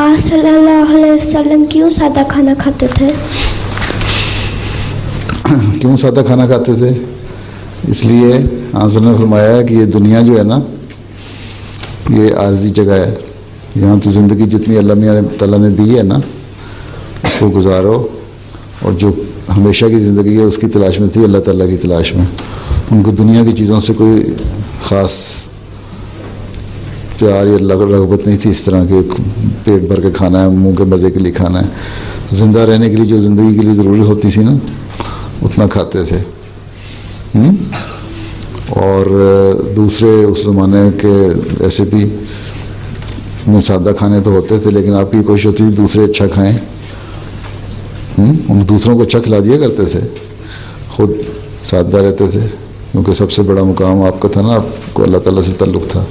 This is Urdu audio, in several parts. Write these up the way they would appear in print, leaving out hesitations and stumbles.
آپ صلی اللہ علیہ وسلم کیوں سادہ کھانا کھاتے تھے؟ کیوں سادہ کھانا کھاتے تھے؟ اس لیے حضرت نے فرمایا کہ یہ دنیا جو ہے نا، یہ عارضی جگہ ہے. یہاں تو زندگی جتنی اللہ میاں تعالیٰ نے دی ہے نا، اس کو گزارو، اور جو ہمیشہ کی زندگی ہے اس کی تلاش میں تھی، اللہ تعالیٰ کی تلاش میں. ان کو دنیا کی چیزوں سے کوئی خاص پیار یا رغبت نہیں تھی، اس طرح کے پیٹ بھر کے کھانا ہے، منہ کے مزے کے لیے کھانا ہے. زندہ رہنے کے لیے جو زندگی کے لیے ضروری ہوتی تھی نا، اتنا کھاتے تھے. اور دوسرے اس زمانے کے ایسے بھی میں سادہ کھانے تو ہوتے تھے، لیکن آپ کی کوشش ہوتی تھی دوسرے اچھا کھائیں. ہم دوسروں کو اچھا کھلا دیا کرتے تھے، خود سادہ رہتے تھے، کیونکہ سب سے بڑا مقام آپ کا تھا نا، آپ کو اللہ تعالیٰ سے تعلق تھا.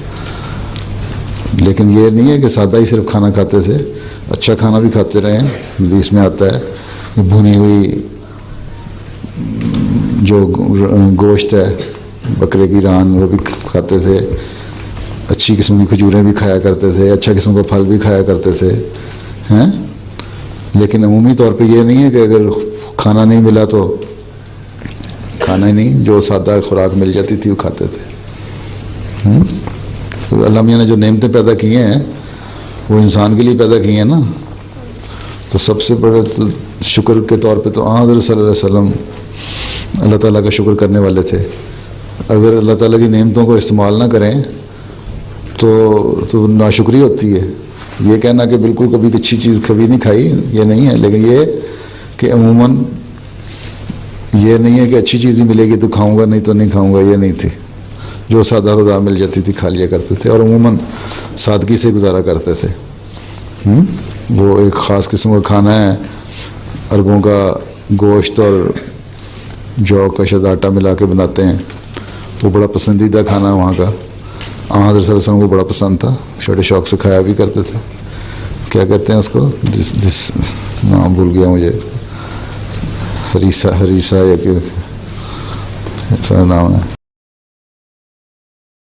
لیکن یہ نہیں ہے کہ سادہ ہی صرف کھانا کھاتے تھے، اچھا کھانا بھی کھاتے رہے. حدیث میں آتا ہے کہ بھنی ہوئی جو گوشت ہے، بکرے کی ران، وہ بھی کھاتے تھے. اچھی قسم کی کھجوریں بھی کھایا کرتے تھے، اچھا قسم کا پھل بھی کھایا کرتے تھے. لیکن عمومی طور پہ یہ نہیں ہے کہ اگر کھانا نہیں ملا تو کھانا ہی نہیں، جو سادہ خوراک مل جاتی تھی وہ کھاتے تھے. تو اللہ میاں نے جو نعمتیں پیدا کی ہیں وہ انسان کے لیے پیدا کی ہیں نا. تو سب سے بڑے شکر کے طور پہ تو حضرت صلی اللہ علیہ وسلم اللہ تعالیٰ کا شکر کرنے والے تھے. اگر اللہ تعالیٰ کی نعمتوں کو استعمال نہ کریں تو ناشکری ہوتی ہے. یہ کہنا کہ بالکل کبھی اچھی چیز کبھی نہیں کھائی، یہ نہیں ہے. لیکن یہ کہ عموماً یہ نہیں ہے کہ اچھی چیز ہی ملے گی تو کھاؤں گا، نہیں تو نہیں کھاؤں گا، یہ نہیں تھی. جو سادہ خدا مل جاتی تھی کھا لیا کرتے تھے، اور عموماً سادگی سے گزارا کرتے تھے. وہ ایک خاص قسم کا کھانا ہے، اربوں کا گوشت اور جو کا شاید آٹا ملا کے بناتے ہیں، وہ بڑا پسندیدہ کھانا ہے وہاں کا. حضرت صلی اللہ علیہ وسلم کو بڑا پسند تھا، چھوٹے شوق سے کھایا بھی کرتے تھے. کیا کہتے ہیں اس کو، جس نام بھول گیا مجھے، ہریسا یا کہ ایسا نام ہے.